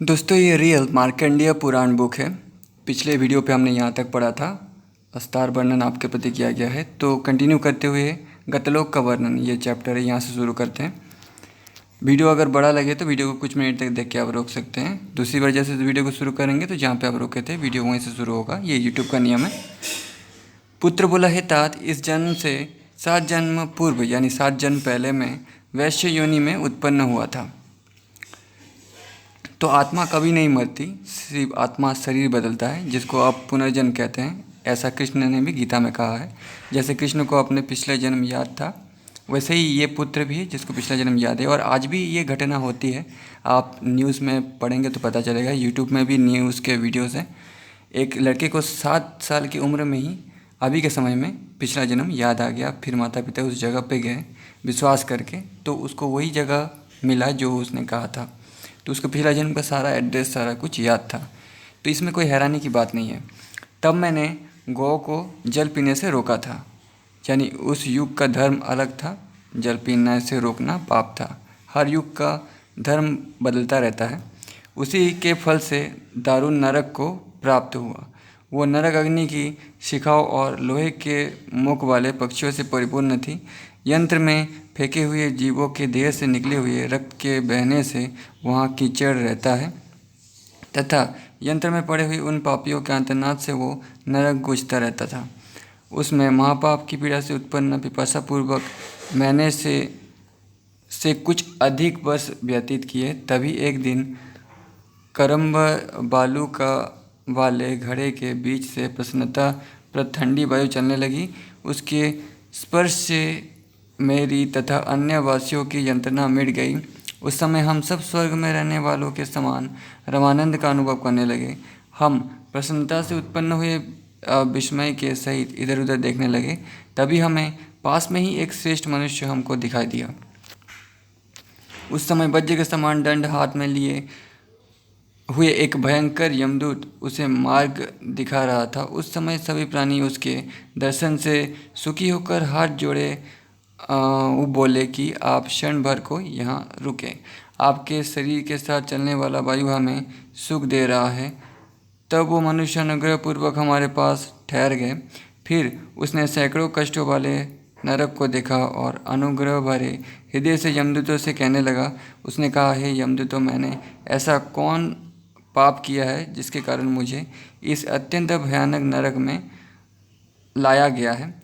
दोस्तों ये रियल मार्कंडेय पुराण बुक है। पिछले वीडियो पे हमने यहाँ तक पढ़ा था, अस्तार वर्णन आपके प्रति किया गया है। तो कंटिन्यू करते हुए गतलोक का वर्णन ये चैप्टर है, यहाँ से शुरू करते हैं। वीडियो अगर बड़ा लगे तो वीडियो को कुछ मिनट तक देख के आप रोक सकते हैं। दूसरी बार जैसे वीडियो को शुरू करेंगे तो जहाँ पे आप रोके थे वीडियो वहीं से शुरू होगा, ये यूट्यूब का नियम है। पुत्र बोला है तात, इस जन्म से 7 जन्म पूर्व यानी 7 जन्म पहले में वैश्य योनि में उत्पन्न हुआ था। तो आत्मा कभी नहीं मरती, सिर्फ आत्मा शरीर बदलता है, जिसको आप पुनर्जन्म कहते हैं। ऐसा कृष्ण ने भी गीता में कहा है। जैसे कृष्ण को अपने पिछले जन्म याद था, वैसे ही ये पुत्र भी है जिसको पिछला जन्म याद है। और आज भी ये घटना होती है, आप न्यूज़ में पढ़ेंगे तो पता चलेगा, यूट्यूब में भी न्यूज़ के वीडियोज़ हैं। एक लड़के को 7 साल की उम्र में ही अभी के समय में पिछला जन्म याद आ गया। फिर माता पिता उस जगह पे गए विश्वास करके, तो उसको वही जगह मिला जो उसने कहा था। तो उसको पिछला जन्म का सारा एड्रेस, सारा कुछ याद था। तो इसमें कोई हैरानी की बात नहीं है। तब मैंने गौ को जल पीने से रोका था, यानी उस युग का धर्म अलग था, जल पीने से रोकना पाप था। हर युग का धर्म बदलता रहता है। उसी के फल से दारुण नरक को प्राप्त हुआ। वो नरक अग्नि की शिखाओं और लोहे के मुख वाले पक्षियों से परिपूर्ण थी। यंत्र में फेंके हुए जीवों के देह से निकले हुए रक्त के बहने से वहाँ कीचड़ रहता है, तथा यंत्र में पड़े हुए उन पापियों के आर्तनाद से वो नरक गूंजता रहता था। उसमें महापाप की पीड़ा से उत्पन्न पिपासापूर्वक मैंने से कुछ अधिक वर्ष व्यतीत किए। तभी एक दिन करम्ब बालू का वाले घड़े के बीच से प्रसन्नता पर ठंडी वायु चलने लगी। उसके स्पर्श से मेरी तथा अन्य वासियों की यंत्रणा मिट गई। उस समय हम सब स्वर्ग में रहने वालों के समान रमानंद का अनुभव करने लगे। हम प्रसन्नता से उत्पन्न हुए विस्मय के सहित इधर उधर देखने लगे। तभी हमें पास में ही एक श्रेष्ठ मनुष्य हमको दिखाई दिया। उस समय वज्र के समान दंड हाथ में लिए हुए एक भयंकर यमदूत उसे मार्ग दिखा रहा था। उस समय सभी प्राणी उसके दर्शन से सुखी होकर हाथ जोड़े वो बोले कि आप क्षण भर को यहाँ रुकें। आपके शरीर के साथ चलने वाला वायु हमें सुख दे रहा है। तब वो मनुष्य अनुग्रहपूर्वक हमारे पास ठहर गए। फिर उसने सैकड़ों कष्टों वाले नरक को देखा और अनुग्रह भरे हृदय से यमदूतों से कहने लगा। उसने कहा, हे यमदूतों, मैंने ऐसा कौन पाप किया है जिसके कारण मुझे इस अत्यंत भयानक नरक में लाया गया है?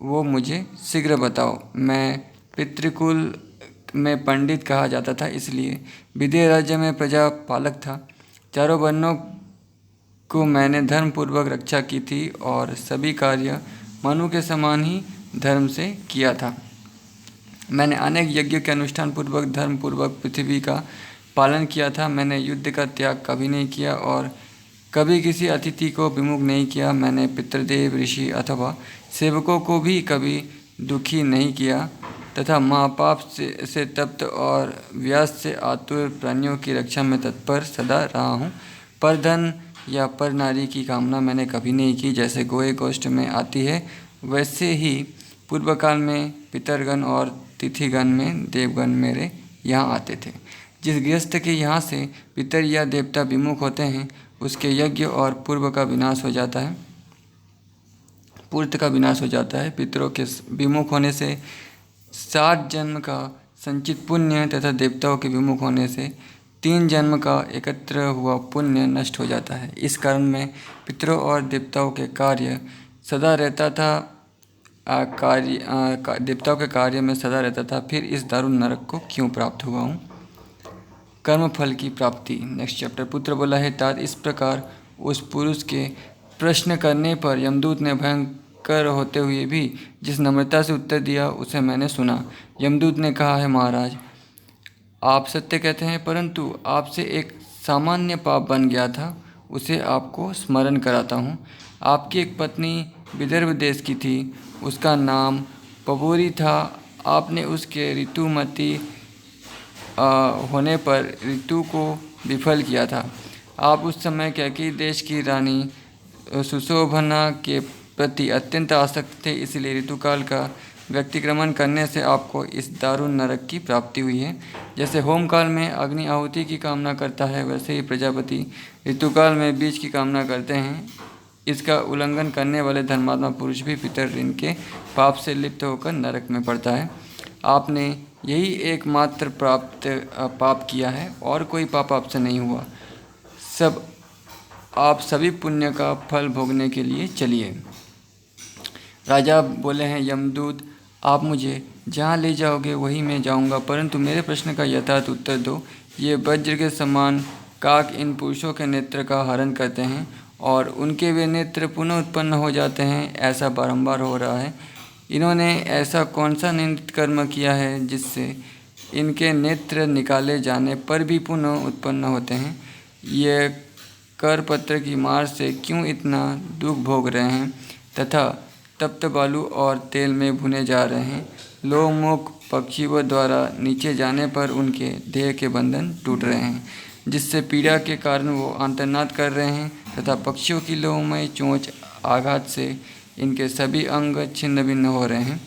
वो मुझे शीघ्र बताओ। मैं पितृकुल में पंडित कहा जाता था, इसलिए विदेह राज्य में प्रजा पालक था। चारों वर्णों को मैंने धर्मपूर्वक रक्षा की थी और सभी कार्य मनु के समान ही धर्म से किया था। मैंने अनेक यज्ञ के अनुष्ठान पूर्वक धर्मपूर्वक पृथ्वी का पालन किया था। मैंने युद्ध का त्याग कभी नहीं किया और कभी किसी अतिथि को विमुख नहीं किया। मैंने पितृदेव, ऋषि अथवा सेवकों को भी कभी दुखी नहीं किया तथा महापाप से तप्त और व्यास से आतुर प्राणियों की रक्षा में तत्पर सदा रहा हूँ। पर धन या पर नारी की कामना मैंने कभी नहीं की। जैसे गोए गोष्ठ में आती है, वैसे ही पूर्व काल में पितरगण और तिथिगण में देवगण मेरे यहाँ आते थे। जिस गृहस्थ के यहाँ से पितर या देवता विमुख होते हैं, उसके यज्ञ और पूर्व का विनाश हो जाता है, पूर्त का विनाश हो जाता है। पितरों के विमुख होने से 7 जन्म का संचित पुण्य तथा देवताओं के विमुख होने से 3 जन्म का एकत्र हुआ पुण्य नष्ट हो जाता है। इस कारण मैं पितरों और देवताओं के कार्य सदा रहता था, देवताओं के कार्य में सदा रहता था। फिर इस दारुण नरक को क्यों प्राप्त हुआ हूँ? कर्म फल की प्राप्ति। Next chapter. पुत्र बोला है तात, इस प्रकार उस पुरुष के प्रश्न करने पर यमदूत ने भयंकर होते हुए भी जिस नम्रता से उत्तर दिया उसे मैंने सुना। यमदूत ने कहा है, महाराज, आप सत्य कहते हैं, परंतु आपसे एक सामान्य पाप बन गया था, उसे आपको स्मरण कराता हूँ। आपकी एक पत्नी विदर्भ देश की थी, उसका नाम पबोरी था। आपने उसके ऋतुमती होने पर ऋतु को विफल किया था। आप उस समय कैकेयी देश की रानी सुशोभना के प्रति अत्यंत आसक्त थे, इसलिए ऋतुकाल का व्यतिक्रमण करने से आपको इस दारुण नरक की प्राप्ति हुई है। जैसे होमकाल में अग्नि आहुति की कामना करता है, वैसे ही प्रजापति ऋतुकाल में बीज की कामना करते हैं। इसका उल्लंघन करने वाले धर्मात्मा पुरुष भी पितर ऋण के पाप से लिप्त होकर नरक में पड़ता है। आपने यही एकमात्र पाप किया है और कोई पाप आपसे नहीं हुआ। आप सभी पुण्य का फल भोगने के लिए चलिए। राजा बोले हैं, यमदूत आप मुझे जहाँ ले जाओगे वहीं मैं जाऊँगा, परंतु मेरे प्रश्न का यथार्थ उत्तर दो। ये वज्र के समान काक इन पुरुषों के नेत्र का हरण करते हैं और उनके वे नेत्र पुनः उत्पन्न हो जाते हैं। ऐसा बारंबार हो रहा है। इन्होंने ऐसा कौन सा निंदित कर्म किया है जिससे इनके नेत्र निकाले जाने पर भी पुनः उत्पन्न होते हैं? ये करपत्र की मार से क्यों इतना दुख भोग रहे हैं तथा तप्त बालू और तेल में भुने जा रहे हैं? लोहमुख पक्षियों द्वारा नीचे जाने पर उनके देह के बंधन टूट रहे हैं, जिससे पीड़ा के कारण वो आंतरनाद कर रहे हैं तथा पक्षियों की लोहमय चोंच आघात से इनके सभी अंग छिन्न भिन्न हो रहे हैं।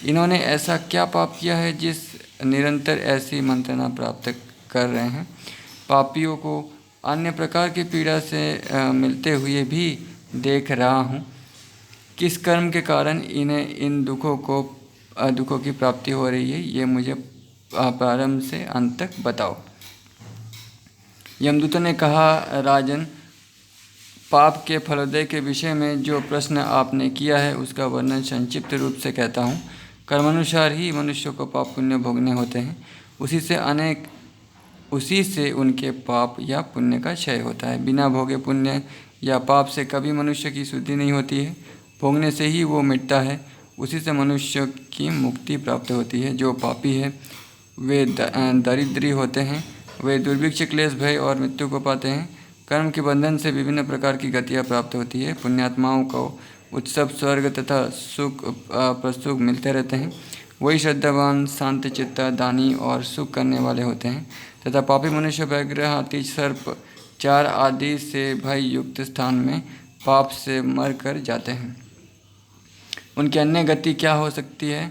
इन्होंने ऐसा क्या पाप किया है जिस निरंतर ऐसी मंत्रणा प्राप्त कर रहे हैं? पापियों को अन्य प्रकार की पीड़ा से मिलते हुए भी देख रहा हूँ। किस कर्म के कारण इन्हें इन दुखों की प्राप्ति हो रही है, ये मुझे प्रारंभ से अंत तक बताओ। यमदूतों ने कहा, राजन, पाप के फलोदय के विषय में जो प्रश्न आपने किया है उसका वर्णन संक्षिप्त रूप से कहता हूँ। कर्मानुसार ही मनुष्यों को पाप पुण्य भोगने होते हैं। उसी से उनके पाप या पुण्य का क्षय होता है। बिना भोगे पुण्य या पाप से कभी मनुष्य की शुद्धि नहीं होती है। भोगने से ही वो मिटता है। उसी से मनुष्य की मुक्ति प्राप्त होती है। जो पापी है वे दरिद्री होते हैं। वे दुर्भिक्ष, क्लेश, भय और मृत्यु को पाते हैं। कर्म के बंधन से विभिन्न प्रकार की गतियाँ प्राप्त होती है। पुण्यात्माओं को उत्सव, स्वर्ग तथा सुख प्रसुख मिलते रहते हैं। वही श्रद्धावान, शांत चित्ता, दानी और सुख करने वाले होते हैं तथा पापी मनुष्य व्याघ्र, हाथी, सर्प, चार आदि से भय युक्त स्थान में पाप से मर कर जाते हैं। उनकी अन्य गति क्या हो सकती है?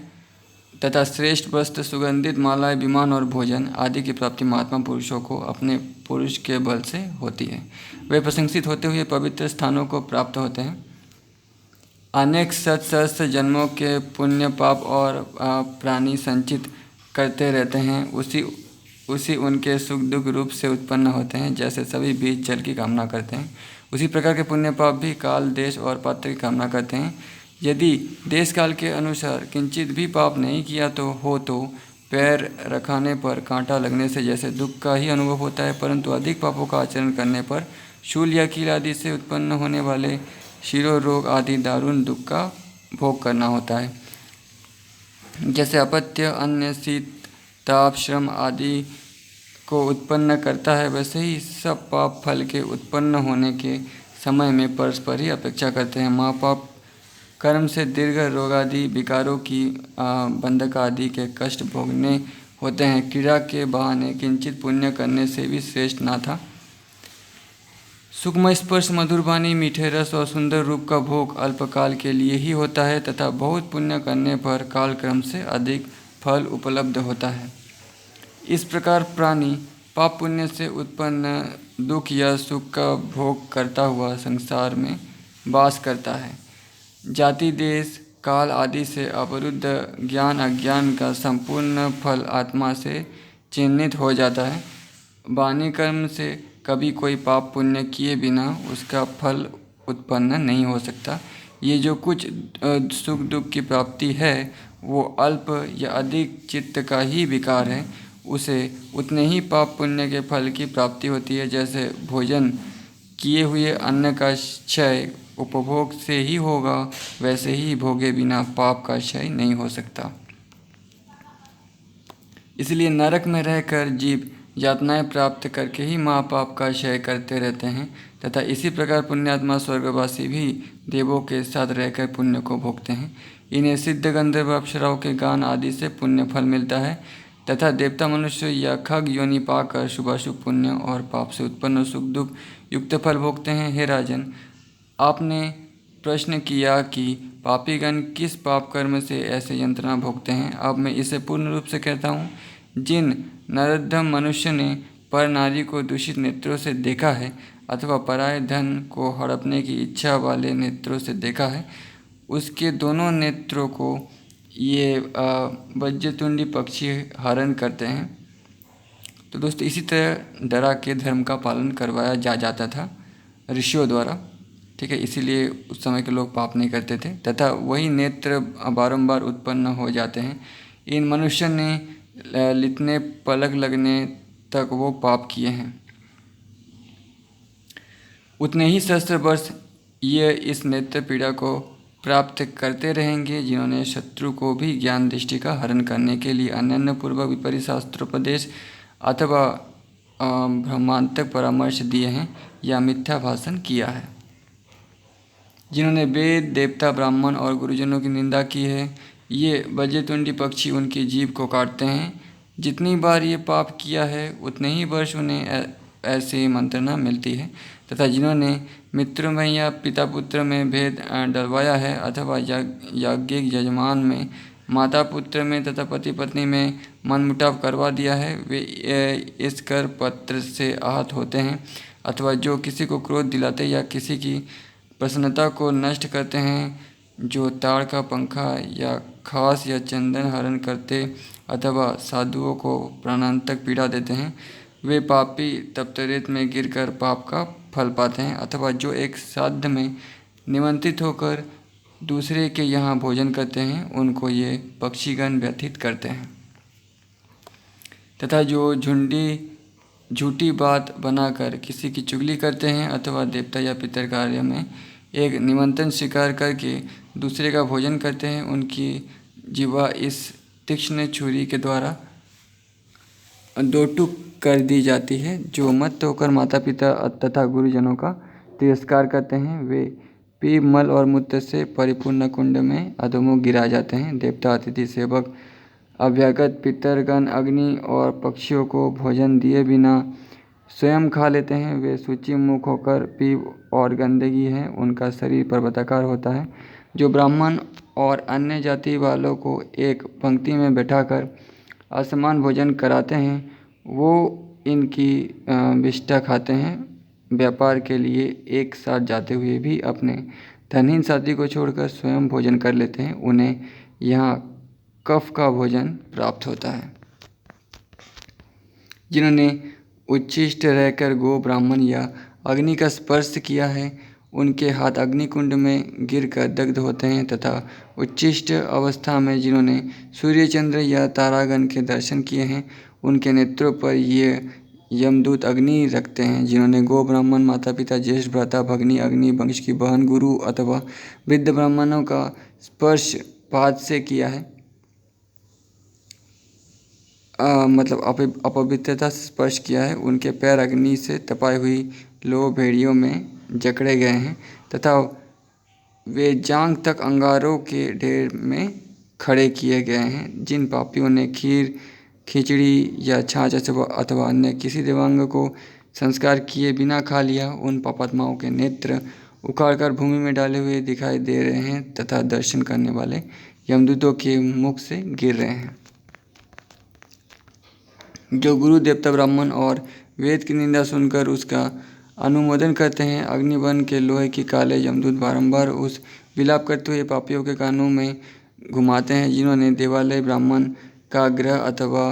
तथा श्रेष्ठ वस्त्र, सुगंधित मालाएं, विमान और भोजन आदि की प्राप्ति महात्मा पुरुषों को अपने पुरुष के बल से होती है। वे प्रशंसित होते हुए पवित्र स्थानों को प्राप्त होते हैं। अनेक सहस्त्र जन्मों के पुण्य, पाप और प्राणी संचित करते रहते हैं। उसी उनके सुख दुख रूप से उत्पन्न होते हैं। जैसे सभी बीज जल की कामना करते हैं, उसी प्रकार के पुण्य पाप भी काल, देश और पात्र की कामना करते हैं। यदि देश काल के अनुसार किंचित भी पाप नहीं किया तो पैर रखाने पर कांटा लगने से जैसे दुख का ही अनुभव होता है, परंतु अधिक पापों का आचरण करने पर शूल या कील आदि से उत्पन्न होने वाले शिरो रोग आदि दारुण दुख का भोग करना होता है। जैसे अपत्य, अन्य, शीत, ताप, श्रम आदि को उत्पन्न करता है, वैसे ही सब पाप फल के उत्पन्न होने के समय में परस्पर ही अपेक्षा करते हैं। महापाप कर्म से दीर्घ रोग आदि विकारों की बंधक आदि के कष्ट भोगने होते हैं। क्रीड़ा के बहाने किंचित पुण्य करने से भी श्रेष्ठ ना था। सुखमय स्पर्श, मधुर वाणी, मीठे रस और सुंदर रूप का भोग अल्पकाल के लिए ही होता है तथा बहुत पुण्य करने पर कालक्रम से अधिक फल उपलब्ध होता है। इस प्रकार प्राणी पाप पुण्य से उत्पन्न दुख या सुख का भोग करता हुआ संसार में वास करता है। जाति, देश, काल आदि से अवरुद्ध ज्ञान अज्ञान का संपूर्ण फल आत्मा से चिन्हित हो जाता है। वाणी कर्म से कभी कोई पाप पुण्य किए बिना उसका फल उत्पन्न नहीं हो सकता। ये जो कुछ सुख दुख की प्राप्ति है वो अल्प या अधिक चित्त का ही विकार है। उसे उतने ही पाप पुण्य के फल की प्राप्ति होती है। जैसे भोजन किए हुए अन्न का क्षय उपभोग से ही होगा, वैसे ही भोगे बिना पाप का क्षय नहीं हो सकता। इसलिए नरक में रहकर जीव यातनाएं प्राप्त करके ही महापाप का क्षय करते रहते हैं तथा इसी प्रकार पुण्यात्मा स्वर्गवासी भी देवों के साथ रहकर पुण्य को भोगते हैं। इन्हें सिद्ध, गंधर्व, अप्सराओं के गान आदि से पुण्य फल मिलता है तथा देवता, मनुष्य या खग योनि पाकर शुभाशुभ पुण्य और पाप से उत्पन्न सुख दुख युक्त फल भोगते हैं। हे राजन, आपने प्रश्न किया कि पापीगण किस पाप कर्म से ऐसे यंत्रणा भोगते हैं। अब मैं इसे पूर्ण रूप से कहता हूँ। जिन नरोत्तम मनुष्य ने पर नारी को दूषित नेत्रों से देखा है अथवा पराये धन को हड़पने की इच्छा वाले नेत्रों से देखा है, उसके दोनों नेत्रों को ये वज्रतुंडी पक्षी हरण करते हैं। तो दोस्तों, इसी तरह डरा के धर्म का पालन करवाया जाता था ऋषियों द्वारा। ठीक है, इसीलिए उस समय के लोग पाप नहीं करते थे तथा वही नेत्र बारंबार उत्पन्न हो जाते हैं। इन मनुष्य ने लितने पलक लगने तक वो पाप किए हैं। उतने ही सहस्त्र वर्ष ये इस नेत्र पीड़ा को प्राप्त करते रहेंगे, जिन्होंने शत्रु को भी ज्ञान दृष्टि का हरण करने के लिए अनन्यपूर्वक विपरीत शास्त्रोपदेश अथवा भ्रमांतक परामर्श दिए हैं या मिथ्या भाषण किया है। जिन्होंने वेद, देवता, ब्राह्मण और गुरुजनों की निंदा की है, ये वज्रतुंडी पक्षी उनकी जीभ को काटते हैं। जितनी बार ये पाप किया है उतने ही वर्ष उन्हें ऐसी मंत्रणा मिलती है। तथा जिन्होंने मित्रों में या पिता पुत्र में भेद डलवाया है अथवा याज्ञिक यजमान में, माता पुत्र में तथा पति पत्नी में मनमुटाव करवा दिया है, वे इस कर पत्र से आहत होते हैं। अथवा जो किसी को क्रोध दिलाते या किसी की प्रसन्नता को नष्ट करते हैं, जो ताड़ का पंखा या खास या चंदन हरण करते अथवा साधुओं को प्राणांतक पीड़ा देते हैं, वे पापी तप्तरेत में गिरकर पाप का फल पाते हैं। अथवा जो एक श्राद्ध में निमंत्रित होकर दूसरे के यहाँ भोजन करते हैं, उनको ये पक्षीगण व्यथित करते हैं। तथा जो झूठी बात बनाकर किसी की चुगली करते हैं अथवा देवता या पितर कार्य में एक निमंत्रण स्वीकार करके दूसरे का भोजन करते हैं, उनकी जीवा इस तीक्ष्ण छुरी के द्वारा दो टुक कर दी जाती है। जो मत होकर माता पिता तथा गुरुजनों का तिरस्कार करते हैं, वे पीप, मल और मूत्र से परिपूर्ण कुंड में अधोमुख गिरा जाते हैं। देवता, अतिथि, सेवक, अभ्यागत, पितरगण अग्नि और पक्षियों को भोजन दिए बिना स्वयं खा लेते हैं। वे सूची मुख होकर पीप और गंदगी है उनका शरीर पर्वताकार होता है। जो ब्राह्मण और अन्य जाति वालों को एक पंक्ति में बैठाकर असमान भोजन कराते हैं, वो इनकी विष्ठा खाते हैं। व्यापार के लिए एक साथ जाते हुए भी अपने धनहीन साथी को छोड़कर स्वयं भोजन कर लेते हैं। उन्हें यहाँ कफ का भोजन प्राप्त होता है। जिन्होंने उच्छिष्ट रहकर गो, ब्राह्मण या अग्नि का स्पर्श किया है, उनके हाथ अग्निकुंड में गिरकर दग्ध होते हैं। तथा उच्छिष्ट अवस्था में जिन्होंने सूर्य, चंद्र या तारागण के दर्शन किए हैं, उनके नेत्रों पर ये यमदूत अग्नि रखते हैं। जिन्होंने गो, ब्राह्मण, माता पिता, ज्येष्ठ भ्राता, भगिनी, अग्नि, वंश की बहन, गुरु अथवा वृद्ध ब्राह्मणों का स्पर्श पाद से किया है, मतलब अपवित्रता से स्पर्श किया है, उनके पैर अग्नि से तपाई हुई लोह भेड़ियों में जकड़े गए हैं। तथा वे जांघ तक अंगारों के ढेर में खड़े किए गए हैं। जिन पापियों ने खीर, खिचड़ी या छाछ अथवा अन्य किसी देवांग को संस्कार किए बिना खा लिया, उन पापात्माओं के नेत्र उखाड़कर भूमि में डाले हुए दिखाई दे रहे हैं तथा दर्शन करने वाले यमदूतों के मुख से गिर रहे हैं। जो गुरु, देवता, ब्राह्मण और वेद की निंदा सुनकर उसका अनुमोदन करते हैं, अग्निवन के लोहे की काले यमदूत बारंबार उस विलाप करते हुए पापियों के कानों में घुमाते हैं। जिन्होंने देवालय, ब्राह्मण का गृह अथवा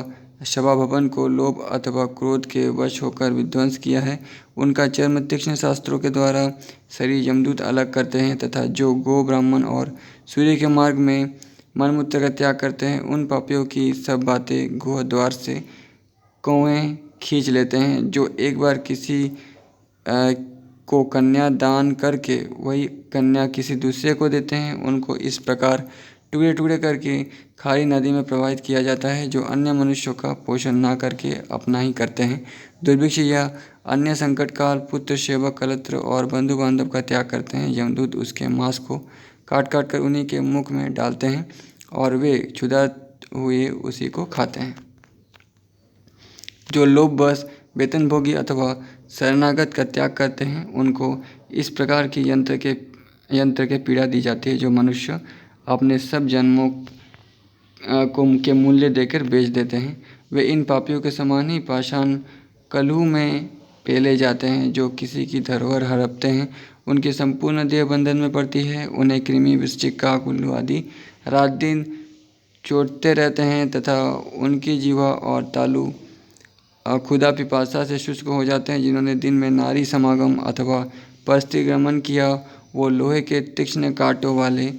सभा भवन को लोभ अथवा क्रोध के वश होकर विध्वंस किया है, उनका चर्म तीक्ष्ण शास्त्रों के द्वारा शरीर यमदूत अलग करते हैं। तथा जो गो, ब्राह्मण और सूर्य के मार्ग में मनमूत्र का त्याग करते हैं, उन पापियों की सब बातें गुह द्वार से कौएं खींच लेते हैं। जो एक बार किसी को कन्या दान करके वही कन्या किसी दूसरे को देते हैं, उनको इस प्रकार टुकड़े टुकड़े करके खारी नदी में प्रवाहित किया जाता है। जो अन्य मनुष्यों का पोषण ना करके अपना ही करते हैं, दुर्भिक्ष या अन्य संकट काल पुत्र, सेवक, कलत्र और बंधु बांधव का त्याग करते हैं, यमदूत उसके मांस को काट काट कर उन्हीं के मुख में डालते हैं और वे क्षुधा हुए उसी को खाते हैं। जो लोभवश वेतनभोगी अथवा शरणागत का त्याग करते हैं, उनको इस प्रकार की यंत्र के पीड़ा दी जाती है, जो मनुष्य अपने सब जन्मों के मूल्य देकर बेच देते हैं। वे इन पापियों के समान ही पाषाण कलह में पेले जाते हैं, जो किसी की धरोहर हड़पते हैं। उनकी संपूर्ण देह बंधन में पड़ती है। उन्हें कृमि, वृश्चिक, काक, उल्लू आदि रात दिन चोटते रहते हैं तथा उनकी जीवा और तालु खुदा पिपासा से शुष्क हो जाते हैं। जिन्होंने दिन में नारी समागम अथवा परस्त्रीगमन किया, वो लोहे के तीक्ष्ण कांटों वाले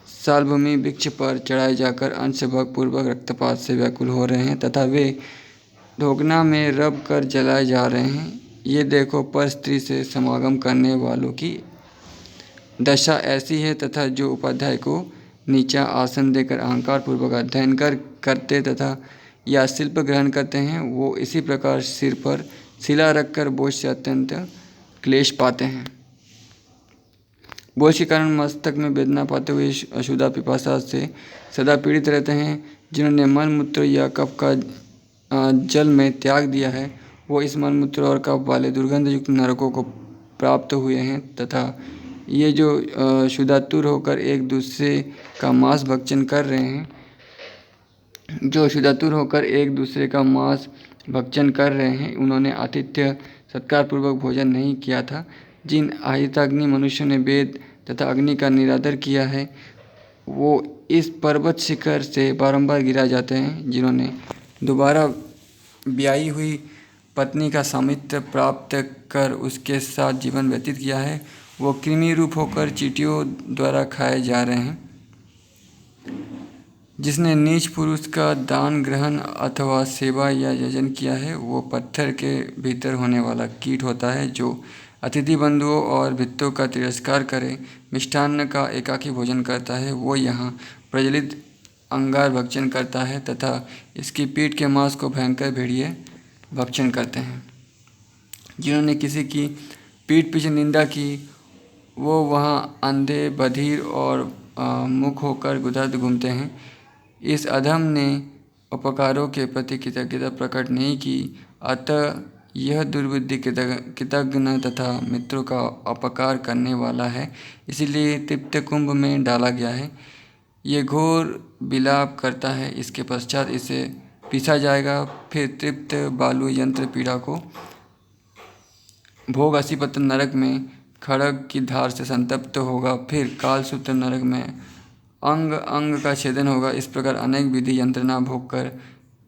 सालभूमि वृक्ष पर चढ़ाए जाकर अंशभगपूर्वक रक्तपात से व्याकुल हो रहे हैं तथा वे ढोकना में रब कर जलाए जा रहे हैं। ये देखो, पर स्त्री से समागम करने वालों की दशा ऐसी है तथा जो उपाध्याय को नीचा आसन देकर अहंकार पूर्वक अध्ययन करते तथा या शिल्प ग्रहण करते हैं, वो इसी प्रकार सिर पर शिला रखकर बोझ से अत्यंत क्लेश पाते हैं। बोझ के कारण मस्तक में वेदना पाते हुए अशुद्धा पिपासा से सदा पीड़ित रहते हैं। जिन्होंने मल मूत्र या कफ का जल में त्याग दिया है, वो इस मल मूत्र और कफ वाले दुर्गंध युक्त नरकों को प्राप्त हुए हैं तथा ये जो शुद्धातुर होकर एक दूसरे का मांस भक्षण कर रहे हैं, उन्होंने आतिथ्य सत्कार पूर्वक भोजन नहीं किया था। जिन आहिताग्नि मनुष्यों ने वेद तथा अग्नि का निरादर किया है, वो इस पर्वत शिखर से बारंबार गिरा जाते हैं। जिन्होंने दोबारा ब्याही हुई पत्नी का सामित्य प्राप्त कर उसके साथ जीवन व्यतीत किया है, वो कृमि रूप होकर चींटियों द्वारा खाए जा रहे हैं। जिसने नीच पुरुष का दान ग्रहण अथवा सेवा या यजन किया है, वो पत्थर के भीतर होने वाला कीट होता है, जो अतिथि बंधुओं और भित्तों का तिरस्कार करे, मिष्टान्न का एकाकी भोजन करता है। वो यहाँ प्रज्वलित अंगार भक्षण करता है तथा इसकी पीठ के मांस को भयंकर भेड़िए भक्षण करते हैं। जिन्होंने किसी की पीठ पीछे निंदा की, वो वहाँ अंधे, बधिर और मुख होकर गुदर्द घूमते हैं। इस अधम ने उपकारों के प्रति कृतज्ञता प्रकट नहीं की, अतः यह दुर्बुद्धि कृतघ्न तथा मित्रों का अपकार करने वाला है, इसीलिए तृप्त कुंभ में डाला गया है। ये घोर विलाप करता है, इसके पश्चात इसे पीसा जाएगा। फिर तृप्त बालू यंत्र पीड़ा को भोग असीपत्र नरक में खड़ग की धार से संतप्त होगा। फिर कालसूत्र नरक में अंग अंग का छेदन होगा। इस प्रकार अनेक विधि यंत्रणा भोग कर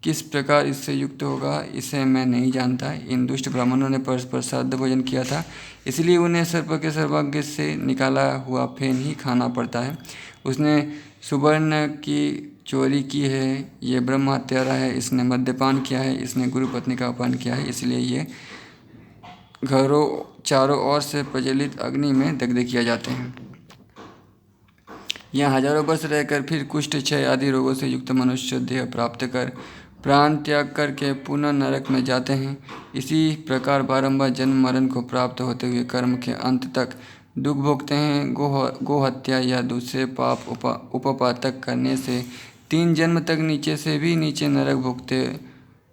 किस प्रकार इससे युक्त होगा, इसे मैं नहीं जानता। इन दुष्ट ब्राह्मणों ने परस्पर श्राद्ध भोजन किया था, इसलिए उन्हें सर्प के सर्वाग्र से निकाला हुआ फेन ही खाना पड़ता है। उसने सुवर्ण की चोरी की है, ये ब्रह्म हत्यारा है। इसने मद्यपान किया है, इसने गुरु पत्नी का अपहरण किया है, इसलिए ये घरों चारों ओर से प्रज्वलित अग्नि में दग्ध किया जाते हैं। यहाँ हजारों वर्ष रहकर फिर कुष्ठ, क्षय आदि रोगों से युक्त मनुष्य देह प्राप्त कर प्राण त्याग करके पुनः नरक में जाते हैं। इसी प्रकार बारंबार जन्म मरण को प्राप्त होते हुए कर्म के अंत तक दुख भोगते हैं। गो हत्या या दूसरे पाप उपपातक करने से 3 जन्म तक नीचे से भी नीचे नरक भोगते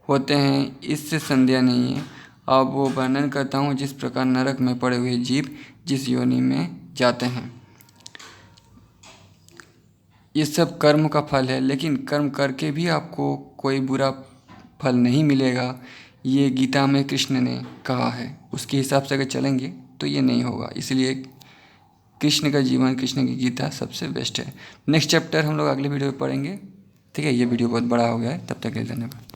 होते हैं, इससे संदेह नहीं है। अब वो वर्णन करता हूँ जिस प्रकार नरक में पड़े हुए जीव जिस योनि में जाते हैं। ये सब कर्म का फल है, लेकिन कर्म करके भी आपको कोई बुरा फल नहीं मिलेगा, ये गीता में कृष्ण ने कहा है। उसके हिसाब से अगर चलेंगे तो ये नहीं होगा, इसलिए कृष्ण का जीवन, कृष्ण की गीता सबसे बेस्ट है। नेक्स्ट चैप्टर हम लोग अगले वीडियो में पढ़ेंगे, ठीक है। ये वीडियो बहुत बड़ा हो गया है, तब तक के लिए धन्यवाद।